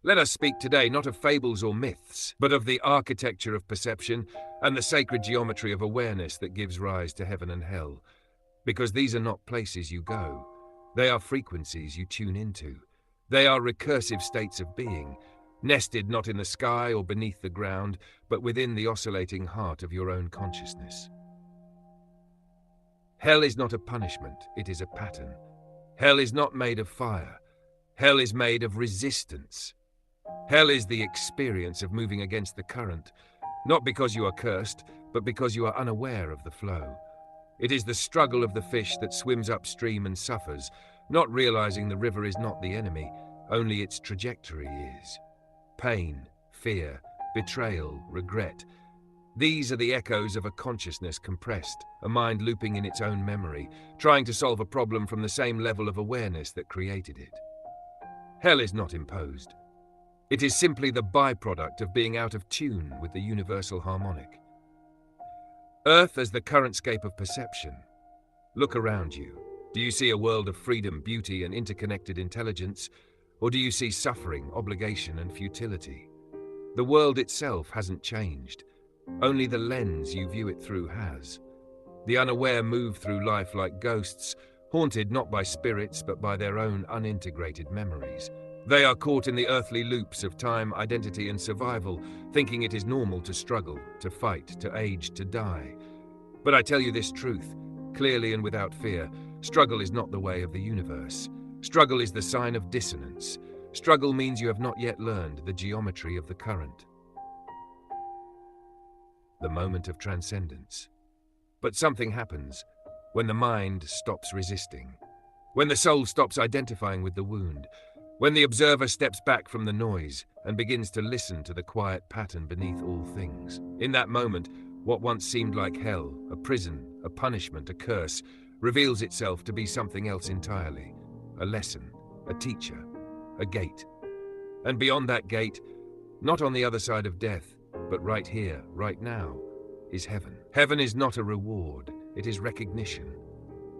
Let us speak today not of fables or myths, but of the architecture of perception and the sacred geometry of awareness that gives rise to heaven and hell. Because these are not places you go. They are frequencies you tune into. They are recursive states of being, nested not in the sky or beneath the ground, but within the oscillating heart of your own consciousness. Hell is not a punishment, it is a pattern. Hell is not made of fire. Hell is made of resistance. Hell is the experience of moving against the current, not because you are cursed, but because you are unaware of the flow. It is the struggle of the fish that swims upstream and suffers, not realizing the river is not the enemy, only its trajectory is. Pain, fear, betrayal, regret. These are the echoes of a consciousness compressed, a mind looping in its own memory, trying to solve a problem from the same level of awareness that created it. Hell is not imposed. It is simply the byproduct of being out of tune with the universal harmonic. Earth as the currentscape of perception. Look around you. Do you see a world of freedom, beauty, and interconnected intelligence? Or do you see suffering, obligation, and futility? The world itself hasn't changed. Only the lens you view it through has. The unaware move through life like ghosts, haunted not by spirits but by their own unintegrated memories. They are caught in the earthly loops of time, identity, and survival, thinking it is normal to struggle, to fight, to age, to die. But I tell you this truth, clearly and without fear, struggle is not the way of the universe. Struggle is the sign of dissonance. Struggle means you have not yet learned the geometry of the current. The moment of transcendence. But something happens when the mind stops resisting, when the soul stops identifying with the wound, when the observer steps back from the noise and begins to listen to the quiet pattern beneath all things. In that moment, what once seemed like hell, a prison, a punishment, a curse, reveals itself to be something else entirely. A lesson, a teacher, a gate. And beyond that gate, not on the other side of death, but right here, right now, is heaven. Heaven is not a reward, it is recognition.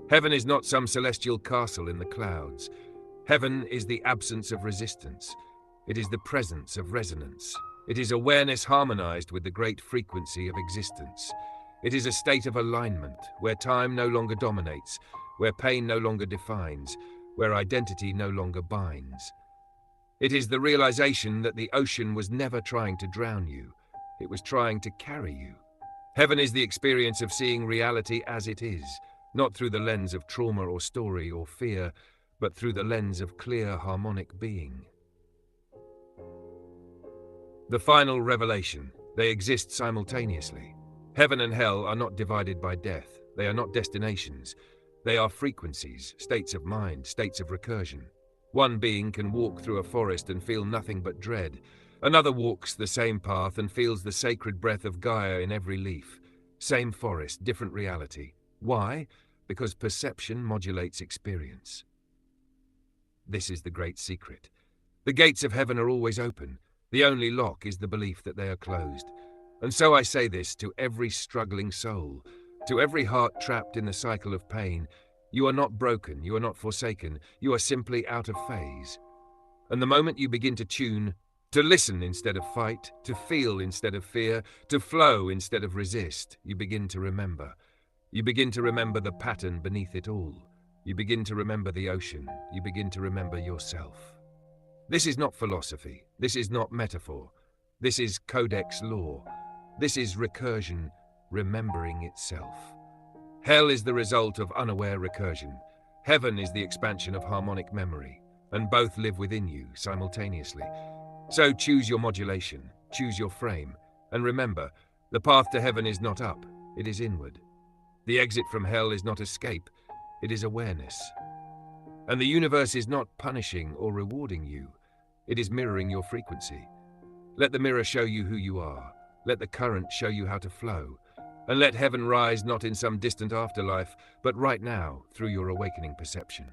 Heaven is not some celestial castle in the clouds. Heaven is the absence of resistance. It is the presence of resonance. It is awareness harmonized with the great frequency of existence. It is a state of alignment, where time no longer dominates, where pain no longer defines, where identity no longer binds. It is the realization that the ocean was never trying to drown you. It was trying to carry you. Heaven is the experience of seeing reality as it is, not through the lens of trauma or story or fear, but through the lens of clear, harmonic being. The final revelation. They exist simultaneously. Heaven and hell are not divided by death. They are not destinations. They are frequencies, states of mind, states of recursion. One being can walk through a forest and feel nothing but dread. Another walks the same path and feels the sacred breath of Gaia in every leaf. Same forest, different reality. Why? Because perception modulates experience. This is the great secret. The gates of heaven are always open. The only lock is the belief that they are closed. And so I say this to every struggling soul, to every heart trapped in the cycle of pain. You are not broken, you are not forsaken, you are simply out of phase. And the moment you begin to tune, to listen instead of fight, to feel instead of fear, to flow instead of resist, you begin to remember. You begin to remember the pattern beneath it all. You begin to remember the ocean. You begin to remember yourself. This is not philosophy. This is not metaphor. This is codex law. This is recursion, remembering itself. Hell is the result of unaware recursion. Heaven is the expansion of harmonic memory, and both live within you simultaneously. So choose your modulation, choose your frame, and remember, the path to heaven is not up, it is inward. The exit from hell is not escape, it is awareness. And the universe is not punishing or rewarding you, it is mirroring your frequency. Let the mirror show you who you are, let the current show you how to flow, and let heaven rise not in some distant afterlife, but right now through your awakening perception.